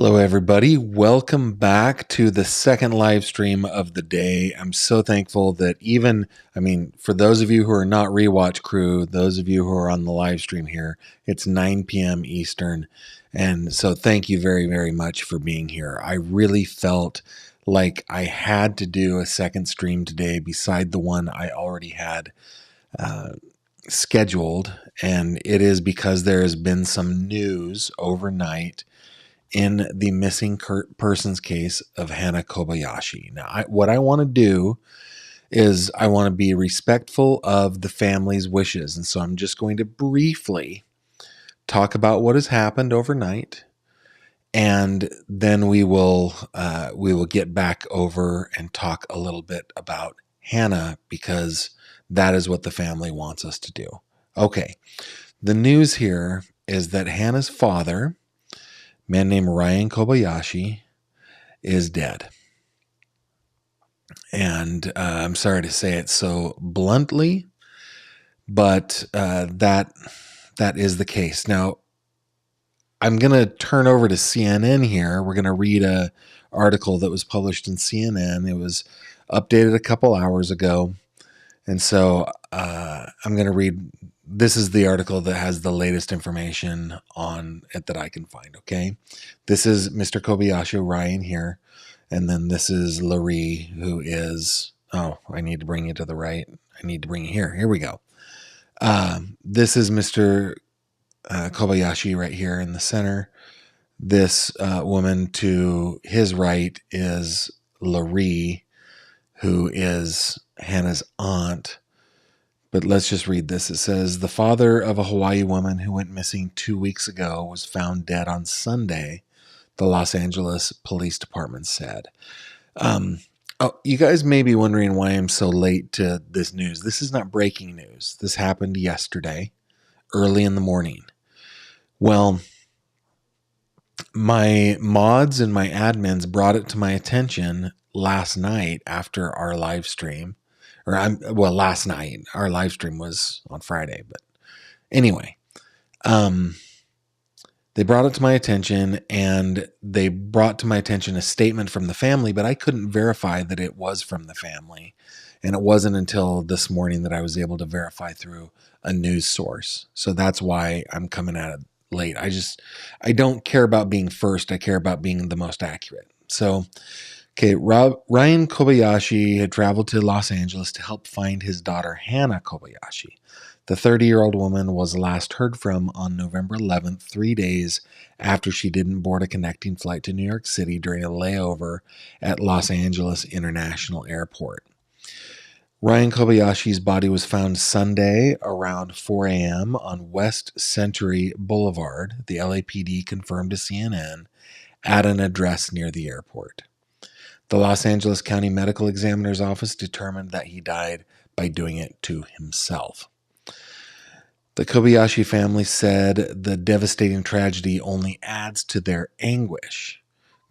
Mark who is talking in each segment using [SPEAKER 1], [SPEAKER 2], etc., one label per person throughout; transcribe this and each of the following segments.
[SPEAKER 1] Hello, everybody. Welcome back to the second live stream of the day. I'm so thankful that for those of you who are not rewatch crew, those of you who are on the live stream here, it's 9 p.m. Eastern. And so thank you very, very much for being here. I really felt like I had to do a second stream today beside the one I already had scheduled. And it is because there has been some news overnight in the missing persons case of Hannah Kobayashi. Now, what I want to do is I want to be respectful of the family's wishes. And so I'm just going to briefly talk about what has happened overnight. And then we will get back over and talk a little bit about Hannah, because that is what the family wants us to do. Okay. The news here is that Hannah's father, man named Ryan Kobayashi, is dead. And I'm sorry to say it so bluntly, but that is the case. Now, I'm going to turn over to CNN here. We're going to read an article that was published in CNN. It was updated a couple hours ago. And so I'm going to read. This is the article that has the latest information on it that I can find, okay? This is Mr. Kobayashi, Ryan here. And then this is Larry, who is... Oh, I need to bring you to the right. I need to bring you here. Here we go. This is Mr. Kobayashi right here in the center. This woman to his right is Larry, who is Hannah's aunt. But let's just read this. It says, the father of a Hawaii woman who went missing 2 weeks ago was found dead on Sunday, the Los Angeles Police Department said. You guys may be wondering why I'm so late to this news. This is not breaking news. This happened yesterday, early in the morning. Well, my mods and my admins brought it to my attention last night after our live stream. Last night. Our live stream was on Friday, but anyway, they brought it to my attention, and they brought to my attention a statement from the family, but I couldn't verify that it was from the family. And it wasn't until this morning that I was able to verify through a news source. So that's why I'm coming at it late. I don't care about being first. I care about being the most accurate. So, okay, Ryan Kobayashi had traveled to Los Angeles to help find his daughter, Hannah Kobayashi. The 30-year-old woman was last heard from on November 11th, 3 days after she didn't board a connecting flight to New York City during a layover at Los Angeles International Airport. Ryan Kobayashi's body was found Sunday around 4 a.m. on West Century Boulevard, the LAPD confirmed to CNN, at an address near the airport. The Los Angeles County Medical Examiner's Office determined that he died by doing it to himself. The Kobayashi family said the devastating tragedy only adds to their anguish.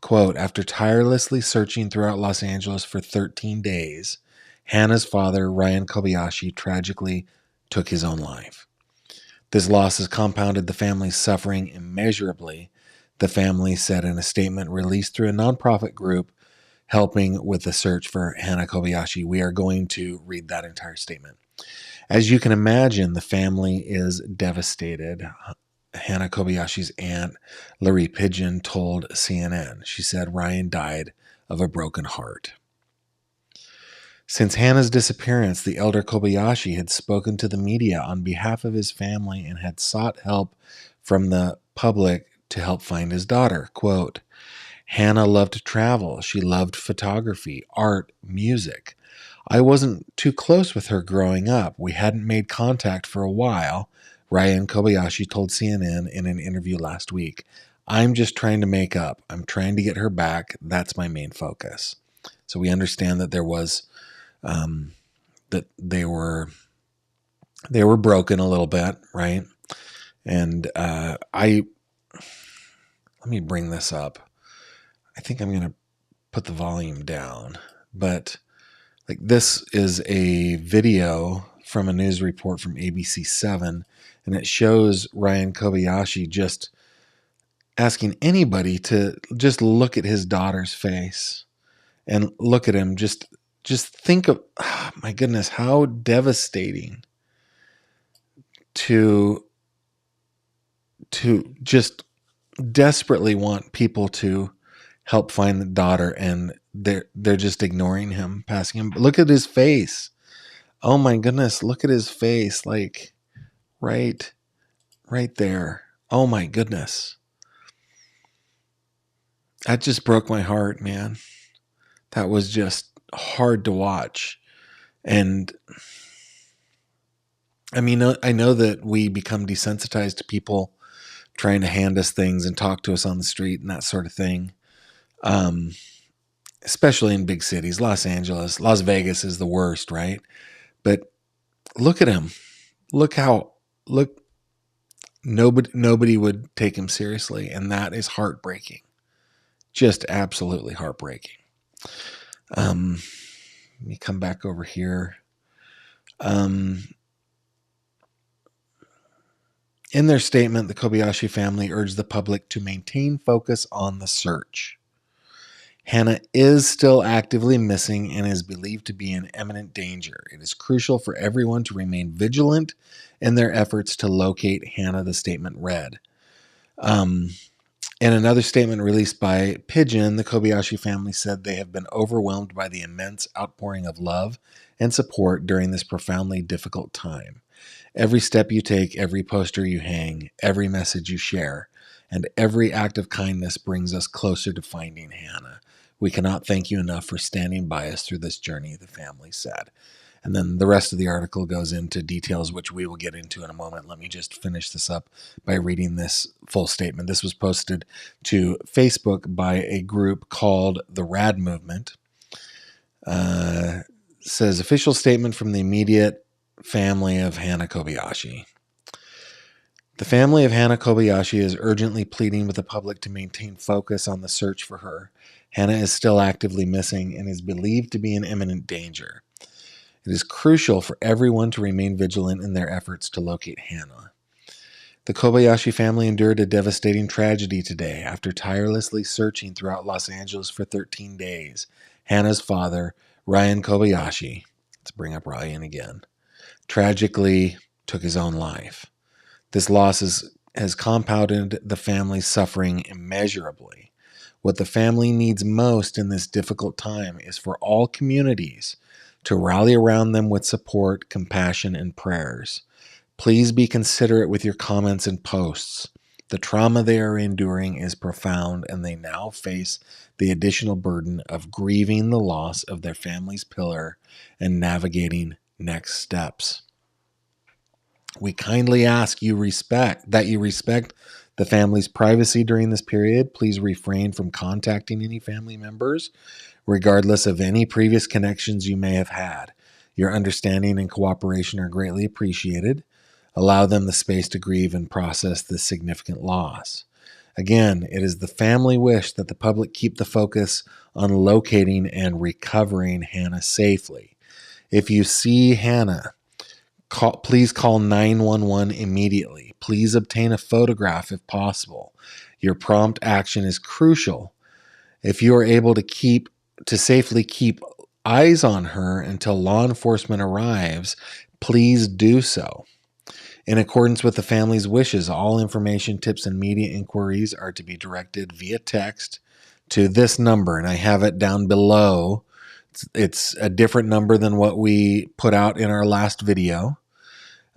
[SPEAKER 1] Quote, after tirelessly searching throughout Los Angeles for 13 days, Hannah's father, Ryan Kobayashi, tragically took his own life. This loss has compounded the family's suffering immeasurably, the family said in a statement released through a nonprofit group helping with the search for Hannah Kobayashi. We are going to read that entire statement. As you can imagine, the family is devastated. Hannah Kobayashi's aunt, Larry Pigeon, told CNN. She said Ryan died of a broken heart. Since Hannah's disappearance, the elder Kobayashi had spoken to the media on behalf of his family and had sought help from the public to help find his daughter. Quote, Hannah loved to travel. She loved photography, art, music. I wasn't too close with her growing up. We hadn't made contact for a while, Ryan Kobayashi told CNN in an interview last week. I'm just trying to make up. I'm trying to get her back. That's my main focus. So we understand that there was, that they were broken a little bit, right? And let me bring this up. I think I'm going to put the volume down, but like this is a video from a news report from ABC 7, and it shows Ryan Kobayashi just asking anybody to just look at his daughter's face and look at him. Just think of, oh, my goodness, how devastating to just desperately want people to help find the daughter, and they're just ignoring him, passing him. Look at his face. Oh my goodness, look at his face, like right there. Oh my goodness. That just broke my heart, man. That was just hard to watch. And I mean, I know that we become desensitized to people trying to hand us things and talk to us on the street and that sort of thing. Especially in big cities, Los Angeles, Las Vegas is the worst, right? But look at him. Look, nobody would take him seriously. And that is heartbreaking. Just absolutely heartbreaking. Let me come back over here. In their statement, the Kobayashi family urged the public to maintain focus on the search. Hannah is still actively missing and is believed to be in imminent danger. It is crucial for everyone to remain vigilant in their efforts to locate Hannah, the statement read. In another statement released by Pigeon, the Kobayashi family said they have been overwhelmed by the immense outpouring of love and support during this profoundly difficult time. Every step you take, every poster you hang, every message you share, and every act of kindness brings us closer to finding Hannah. We cannot thank you enough for standing by us through this journey, the family said. And then the rest of the article goes into details, which we will get into in a moment. Let me just finish this up by reading this full statement. This was posted to Facebook by a group called the Rad Movement. Says, official statement from the immediate family of Hannah Kobayashi. The family of Hannah Kobayashi is urgently pleading with the public to maintain focus on the search for her. Hannah is still actively missing and is believed to be in imminent danger. It is crucial for everyone to remain vigilant in their efforts to locate Hannah. The Kobayashi family endured a devastating tragedy today after tirelessly searching throughout Los Angeles for 13 days. Hannah's father, Ryan Kobayashi, let's bring up Ryan again, tragically took his own life. This loss has compounded the family's suffering immeasurably. What the family needs most in this difficult time is for all communities to rally around them with support, compassion, and prayers. Please be considerate with your comments and posts. The trauma they are enduring is profound, and they now face the additional burden of grieving the loss of their family's pillar and navigating next steps. We kindly ask you that you respect the family's privacy during this period. Please refrain from contacting any family members, regardless of any previous connections you may have had. Your understanding and cooperation are greatly appreciated. Allow them the space to grieve and process this significant loss. Again, it is the family wish that the public keep the focus on locating and recovering Hannah safely. If you see Hannah, please call 911 immediately. Please obtain a photograph if possible. Your prompt action is crucial. If you are able to safely keep eyes on her until law enforcement arrives, please do so. In accordance with the family's wishes, all information, tips, and media inquiries are to be directed via text to this number, and I have it down below. It's a different number than what we put out in our last video.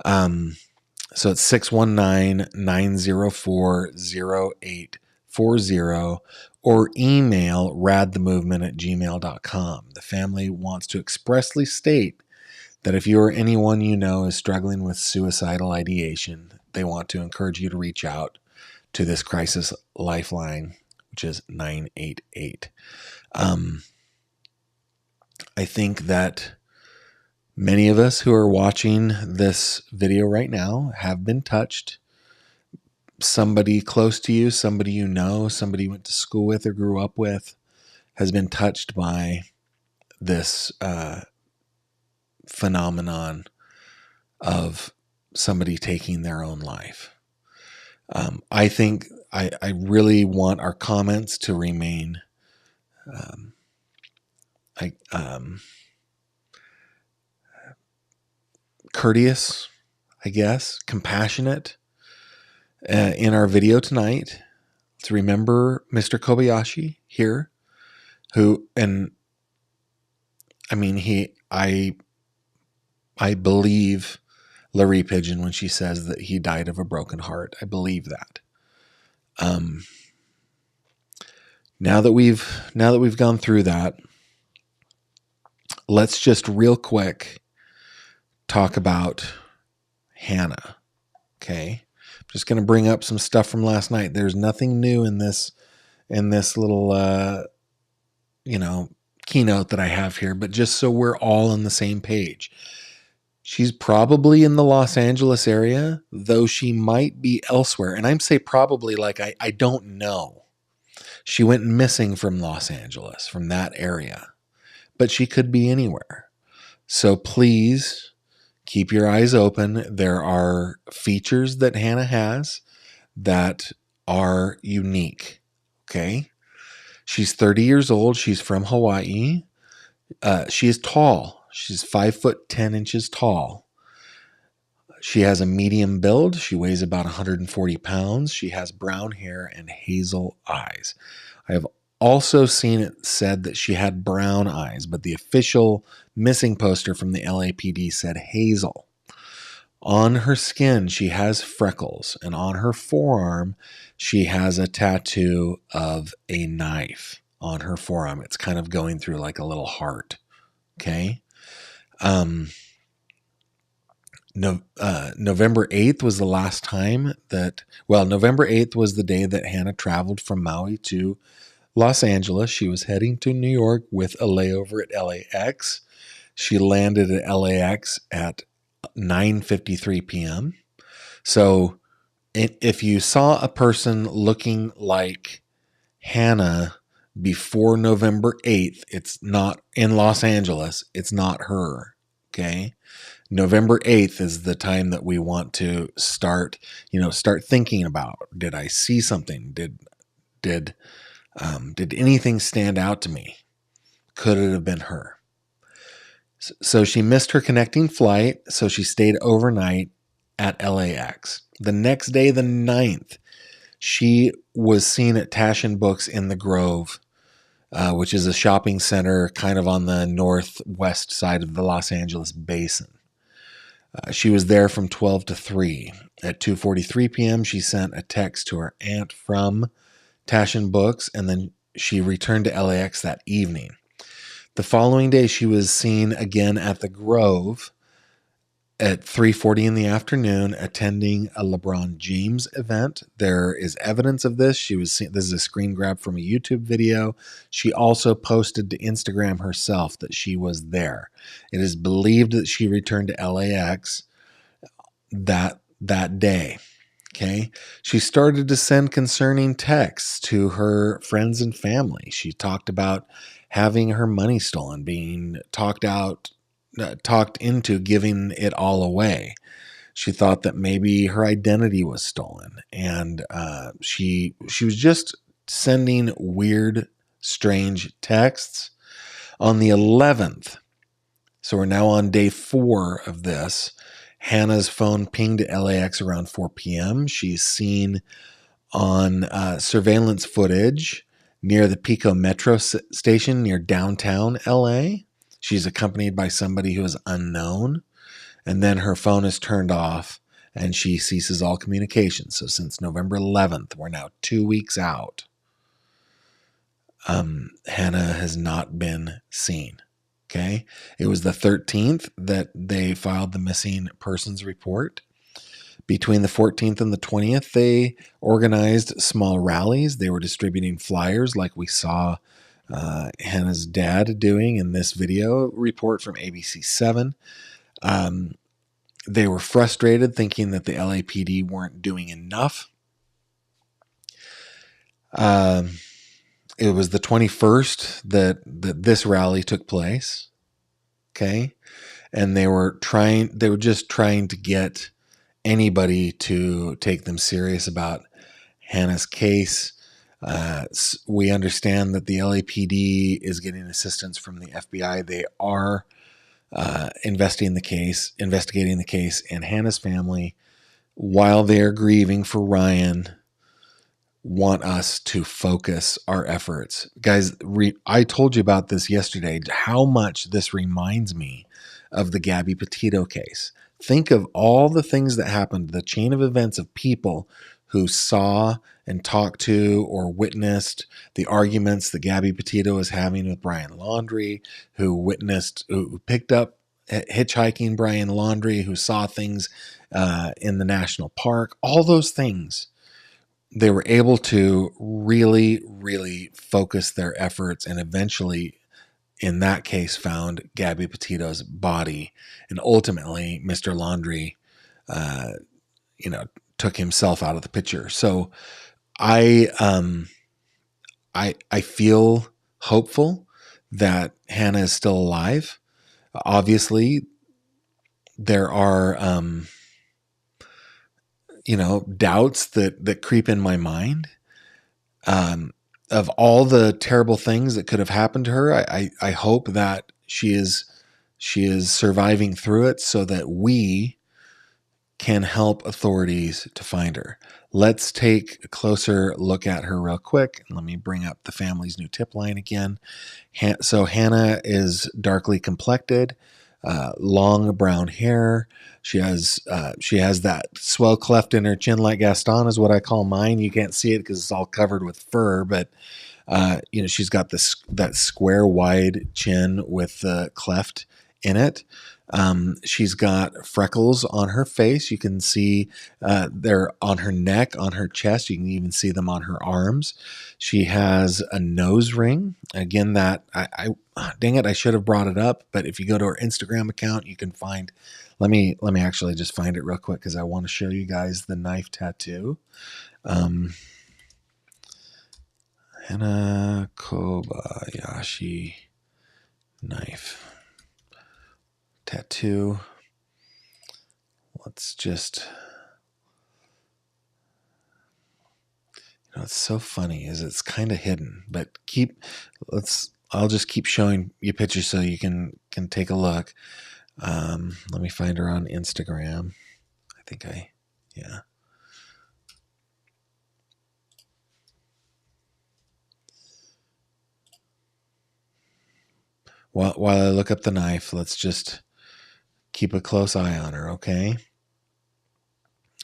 [SPEAKER 1] So it's 619-904-0840 or email radthemovement@gmail.com. The family wants to expressly state that if you or anyone you know is struggling with suicidal ideation, they want to encourage you to reach out to this crisis lifeline, which is 988. I think that many of us who are watching this video right now have been touched. Somebody close to you, somebody you know, somebody you went to school with or grew up with has been touched by this phenomenon of somebody taking their own life. I think I really want our comments to remain um, I, courteous, I guess, compassionate in our video tonight. To remember Mr. Kobayashi here, who, and I mean, I believe Larry Pigeon when she says that he died of a broken heart. I believe that. Um, now that we've gone through that, let's just real quick talk about Hannah. Okay, I'm just going to bring up some stuff from last night. There's nothing new in this little keynote that I have here, but just so we're all on the same page. She's probably in the Los Angeles area, though she might be elsewhere. And I'm say probably like I don't know. She went missing from Los Angeles, from that area, but she could be anywhere. So please keep your eyes open. There are features that Hannah has that are unique. Okay. She's 30 years old. She's from Hawaii. She is tall. She's 5'10" tall. She has a medium build. She weighs about 140 pounds. She has brown hair and hazel eyes. I have also seen it said that she had brown eyes, but the official missing poster from the LAPD said hazel. On her skin, she has freckles, and on her forearm, she has a tattoo of a knife on her forearm. It's kind of going through like a little heart. Okay. November 8th was the last time that, November 8th was the day that Hannah traveled from Maui to Los Angeles. She was heading to New York with a layover at LAX. She landed at LAX at 9:53 p.m. So if you saw a person looking like Hannah before November 8th, it's not in Los Angeles. It's not her. Okay. November 8th is the time that we want to start thinking about, did I see something? Did anything stand out to me? Could it have been her? So she missed her connecting flight. So she stayed overnight at LAX. The next day, the 9th, she was seen at Tash and Books in the Grove, which is a shopping center kind of on the northwest side of the Los Angeles basin. She was there from 12 to 3. At 2:43 p.m., she sent a text to her aunt from Tash and Books, and then she returned to LAX that evening. The following day, she was seen again at the Grove at 3:40 in the afternoon, attending a LeBron James event. There is evidence of this. She was seen, this is a screen grab from a YouTube video. She also posted to Instagram herself that she was there. It is believed that she returned to LAX that day. Okay. She started to send concerning texts to her friends and family. She talked about having her money stolen, being talked into giving it all away. She thought that maybe her identity was stolen, and she was just sending weird, strange texts. On the 11th, so we're now on day 4 of this, Hannah's phone pinged at LAX around 4 p.m. She's seen on surveillance footage near the Pico Metro station near downtown LA. She's accompanied by somebody who is unknown, and then her phone is turned off and she ceases all communication. So since November 11th, we're now 2 weeks out. Hannah has not been seen. Okay. It was the 13th that they filed the missing persons report. Between the 14th and the 20th, they organized small rallies. They were distributing flyers like we saw Hannah's dad doing in this video report from ABC7. They were frustrated, thinking that the LAPD weren't doing enough. It was the 21st that this rally took place. Okay. And they were just trying to get anybody to take them serious about Hannah's case. We understand that the LAPD is getting assistance from the FBI. They are investigating the case, and Hannah's family, while they're grieving for Ryan, want us to focus our efforts. Guys, I told you about this yesterday, how much this reminds me of the Gabby Petito case. Think of all the things that happened, the chain of events of people who saw and talked to or witnessed the arguments that Gabby Petito was having with Brian Laundrie, who picked up hitchhiking Brian Laundrie, who saw things in the national park, all those things. They were able to really, really focus their efforts and eventually, in that case, found Gabby Petito's body. And ultimately, Mr. Laundrie, uh, took himself out of the picture. So I feel hopeful that Hannah is still alive. Obviously, there are, doubts that creep in my mind. Of all the terrible things that could have happened to her, I hope that she is surviving through it so that we can help authorities to find her. Let's take a closer look at her real quick. Let me bring up the family's new tip line again. So Hannah is darkly complected, long brown hair. She has that swell cleft in her chin like Gaston is what I call mine. You can't see it because it's all covered with fur, but she's got that square wide chin with the cleft in it. She's got freckles on her face. You can see they're on her neck, on her chest. You can even see them on her arms. She has a nose ring. Again, that dang it, I should have brought it up. But if you go to her Instagram account, you can find. Let me actually just find it real quick because I want to show you guys the knife tattoo. Hannah Kobayashi knife tattoo. Let's just, it's so funny is it's kind of hidden, but I'll just keep showing you pictures so you can take a look. Let me find her on Instagram. Yeah. While I look up the knife, let's just keep a close eye on her, okay?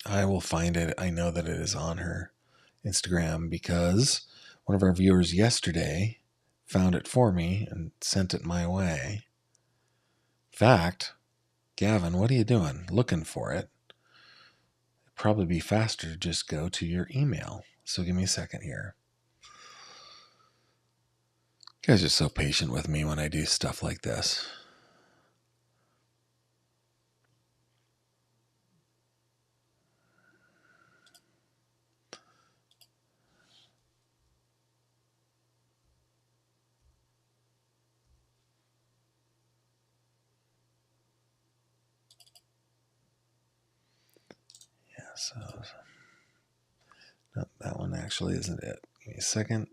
[SPEAKER 1] I will find it. I know that it is on her Instagram because one of our viewers yesterday found it for me and sent it my way. In fact, Gavin, what are you doing? Looking for it? It'd probably be faster to just go to your email. So give me a second here. You guys are so patient with me when I do stuff like this. Yeah, so no, that one actually isn't it. Give me a second.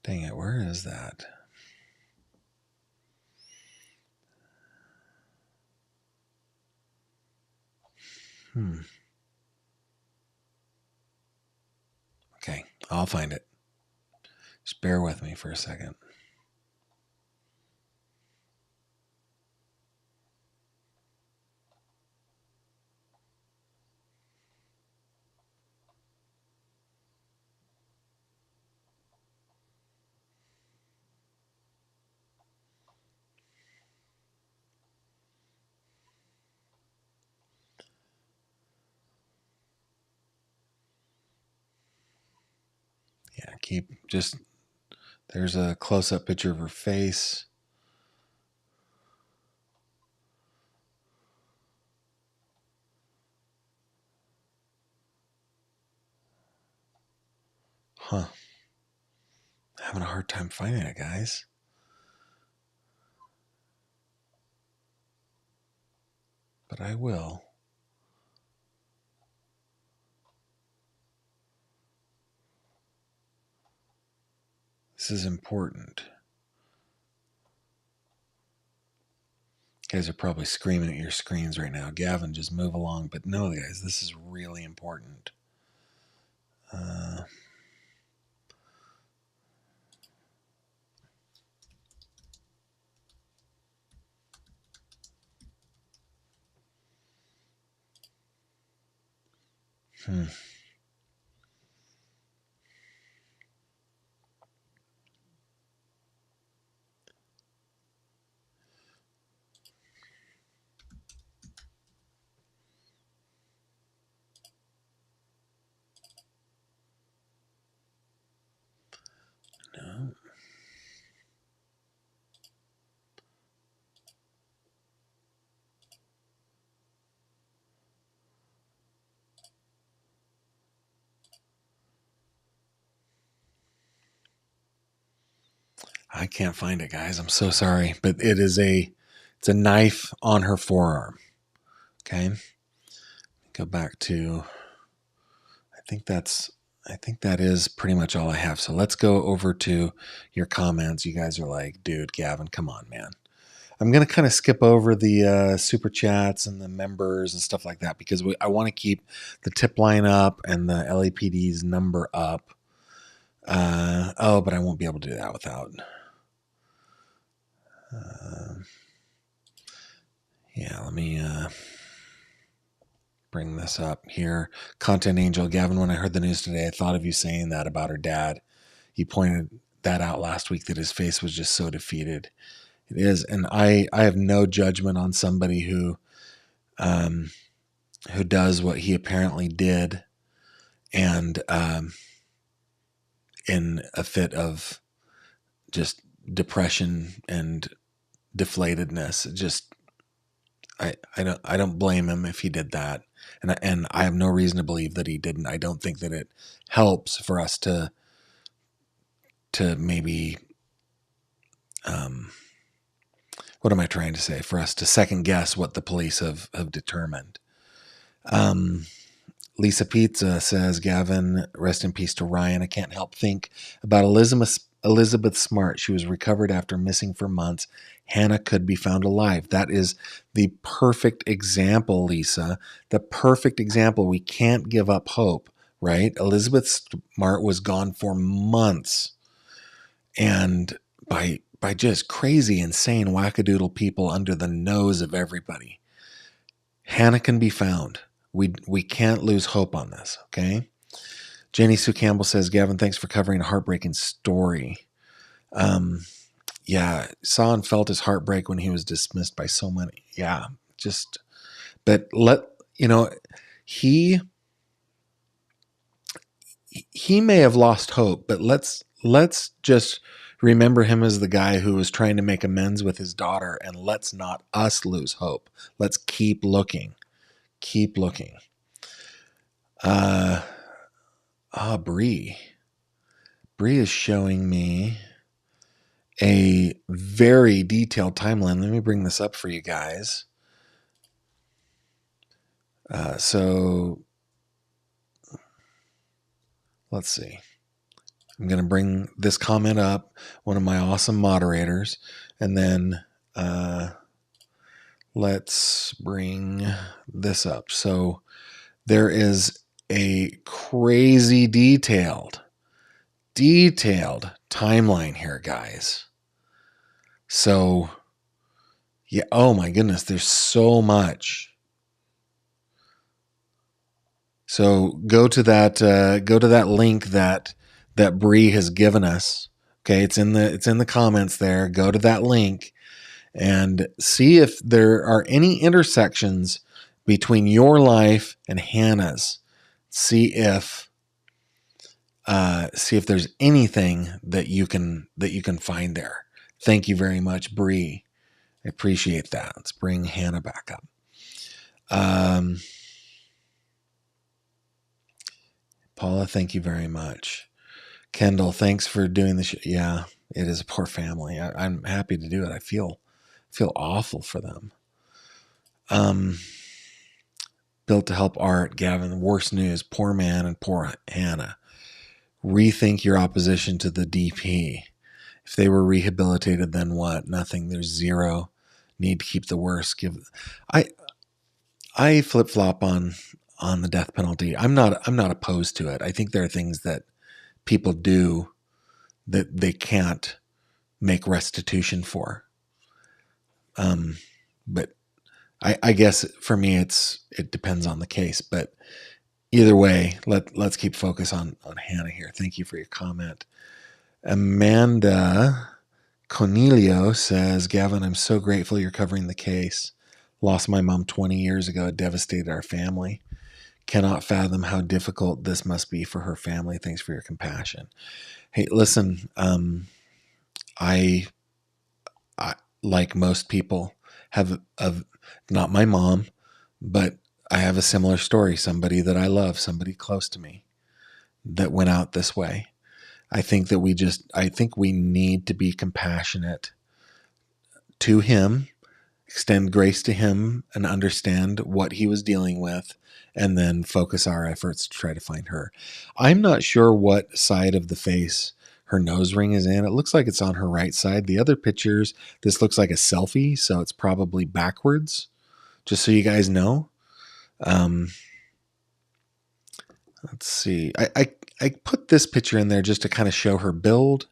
[SPEAKER 1] Dang it, where is that? Okay, I'll find it. Just bear with me for a second. Yeah, there's a close-up picture of her face. Huh. Having a hard time finding it, guys. but I will. This is important. You guys are probably screaming at your screens right now. Gavin, just move along. But no, guys, this is really important. No. I can't find it, guys. I'm so sorry, but it's a knife on her forearm. Okay. Go back to, I think that is pretty much all I have. So let's go over to your comments. You guys are like, dude, Gavin, come on, man. I'm going to kind of skip over the super chats and the members and stuff like that because I want to keep the tip line up and the LAPD's number up. But I won't be able to do that without. Let me bring this up here. Content Angel, Gavin, when I heard the news today, I thought of you saying that about her dad. He pointed that out last week that his face was just so defeated. It is, and I have no judgment on somebody who does what he apparently did, and in a fit of just depression and deflatedness. Just I don't blame him if he did that, and I have no reason to believe that he didn't. I don't think that it helps for us to maybe what am I trying to say? For us to second guess what the police have determined. Lisa Pizza says, Gavin, rest in peace to Ryan. I can't help think about Elizabeth Smart. She was recovered after missing for months. Hannah could be found alive. That is the perfect example, Lisa. The perfect example. We can't give up hope, right? Elizabeth Smart was gone for months. And by just crazy, insane, wackadoodle people under the nose of everybody. Hannah can be found. We can't lose hope on this, okay? Jenny Sue Campbell says, Gavin, thanks for covering a heartbreaking story. Saw and felt his heartbreak when he was dismissed by so many. Yeah, but he may have lost hope, but let's just remember him as the guy who was trying to make amends with his daughter, and let's not us lose hope. Let's keep looking. Keep looking. Bree. Bree is showing me a very detailed timeline. Let me bring this up for you guys. So let's see. I'm going to bring this comment up, one of my awesome moderators, and then let's bring this up. So there is a crazy detailed timeline here, guys. So, yeah, oh my goodness, there's so much. So go to that link that Bree has given us. Okay, it's in the comments there. Go to that link and see if there are any intersections between your life and Hannah's. See if there's anything that you can find there. Thank you very much, Bree. I appreciate that. Let's bring Hannah back up. Paula, thank you very much. Kendall, thanks for doing this. Yeah, it is a poor family. I'm happy to do it. I feel awful for them. Built to help Art, Gavin, worst news, poor man and poor Hannah. Rethink your opposition to the DP. If they were rehabilitated, then what? Nothing. There's zero. Need to keep the worst. I flip flop on the death penalty. I'm not opposed to it. I think there are things that people do that they can't make restitution for. But I guess for me it depends on the case. But either way, let's keep focus on Hannah here. Thank you for your comment. Amanda Cornelio says, Gavin, I'm so grateful you're covering the case. Lost my mom 20 years ago. It devastated our family. Cannot fathom how difficult this must be for her family. Thanks for your compassion. Hey, listen, I like most people, have not my mom, but I have a similar story. Somebody that I love, somebody close to me that went out this way. I think we need to be compassionate to him, extend grace to him, and understand what he was dealing with, and then focus our efforts to try to find her. I'm not sure what side of the face her nose ring is in. It looks like it's on her right side. The other pictures, this looks like a selfie, so it's probably backwards, just so you guys know. Let's see. I put this picture in there just to kind of show her build.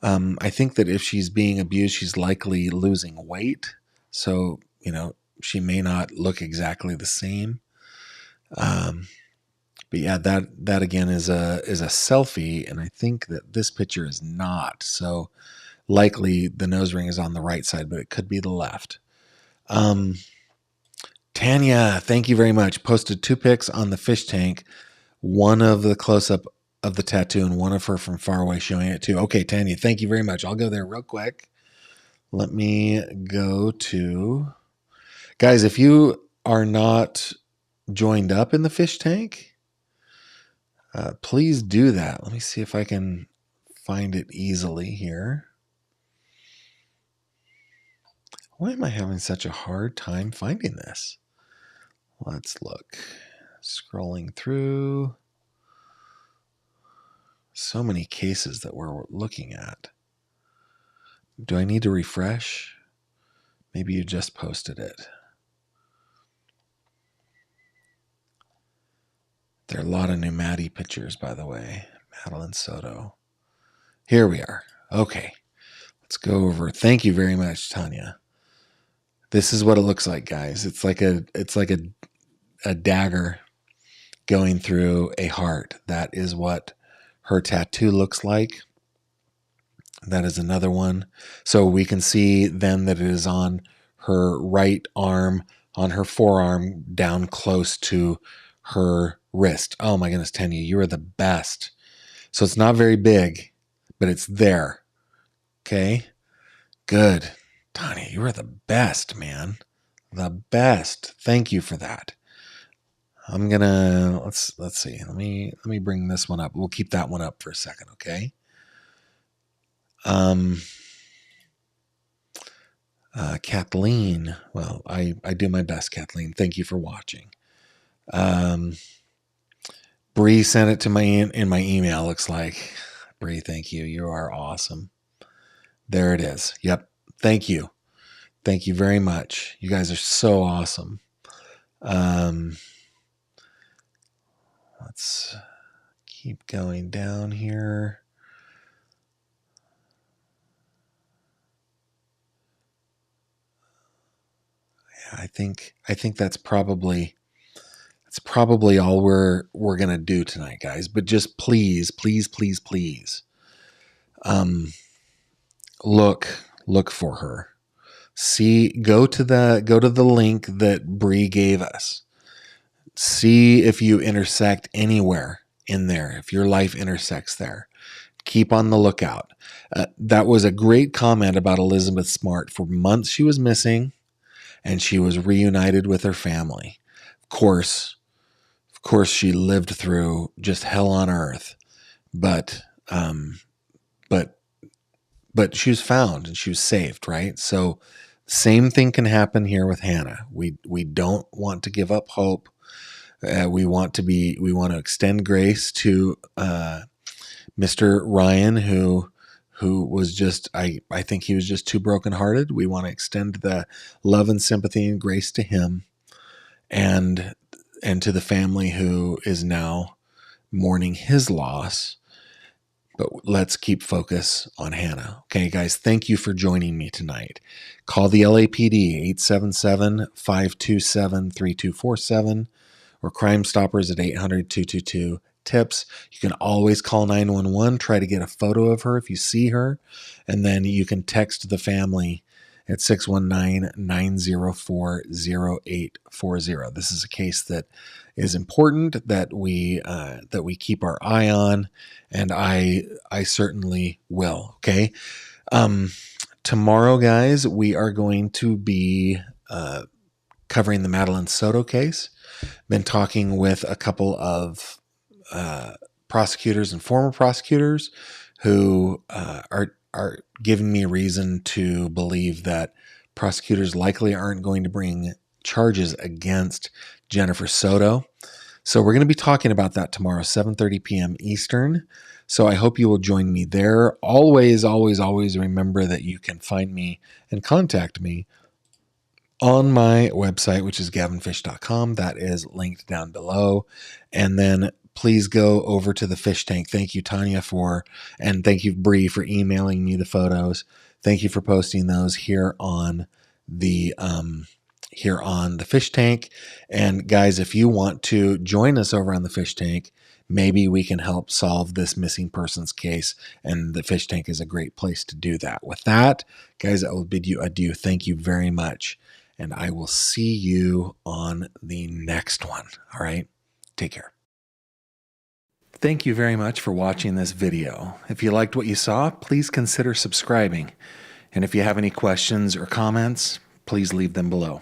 [SPEAKER 1] I think that if she's being abused, she's likely losing weight. So, she may not look exactly the same. But yeah, that again is a selfie, and I think that this picture is not. So likely the nose ring is on the right side, but it could be the left. Tanya, thank you very much. Posted 2 pics on the fish tank, one of the close-up of the tattoo and one of her from far away showing it too. Okay, Tanya, thank you very much. I'll go there real quick. Let me go to... Guys, if you are not joined up in the fish tank, please do that. Let me see if I can find it easily here. Why am I having such a hard time finding this? Let's look. Scrolling through. So many cases that we're looking at. Do I need to refresh? Maybe you just posted it. There are a lot of new Maddie pictures, by the way. Madeline Soto. Here we are. Okay. Let's go over. Thank you very much, Tanya. This is what it looks like, guys. It's like a dagger going through a heart. That is what her tattoo looks like. That is another one. So we can see then that it is on her right arm, on her forearm, down close to her wrist. Oh my goodness, Tanya, you are the best. So it's not very big, but it's there. Okay, good. Tanya, you are the best, man. The best. Thank you for that. I'm gonna let's see. Let me bring this one up. We'll keep that one up for a second, okay? Kathleen. Well, I do my best, Kathleen. Thank you for watching. Bree sent it to in my email. Looks like Bree. Thank you. You are awesome. There it is. Yep. Thank you. Thank you very much. You guys are so awesome. Let's keep going down here. Yeah, I think that's probably all we're gonna do tonight, guys. But just please, look for her. Go to the link that Bree gave us. See if you intersect anywhere in there. If your life intersects there, keep on the lookout. That was a great comment about Elizabeth Smart. For months she was missing, and she was reunited with her family. Of course, she lived through just hell on earth, but she was found and she was saved, right? So Same thing can happen here with Hannah. We don't want to give up hope. We want to extend grace to Mr. Ryan, who was just, I think he was just too brokenhearted. We want to extend the love and sympathy and grace to him, and to the family who is now mourning his loss. But let's keep focus on Hannah. Okay, guys, thank you for joining me tonight. Call the LAPD 877-527-3247 or Crime Stoppers at 800-222-TIPS. You can always call 911, try to get a photo of her if you see her, and then you can text the family at 619-904-0840. This is a case that is important that we keep our eye on, and I certainly will. Okay, tomorrow, guys, we are going to be covering the Madeline Soto case. Been talking with a couple of prosecutors and former prosecutors who are giving me reason to believe that prosecutors likely aren't going to bring charges against Jennifer Soto. So we're going to be talking about that tomorrow, 7:30 p.m. Eastern. So I hope you will join me there. Always, always, always remember that you can find me and contact me on my website, which is gavinfish.com. That is linked down below. And then please go over to the fish tank. Thank you, Tanya, and thank you, Bree, for emailing me the photos. Thank you for posting those here on the fish tank. And guys, if you want to join us over on the fish tank, maybe we can help solve this missing persons case, and the fish tank is a great place to do that. With that, guys, I will bid you adieu. Thank you very much, and I will see you on the next one. All right, take care. Thank you very much for watching this video. If you liked what you saw, please consider subscribing. And if you have any questions or comments, please leave them below.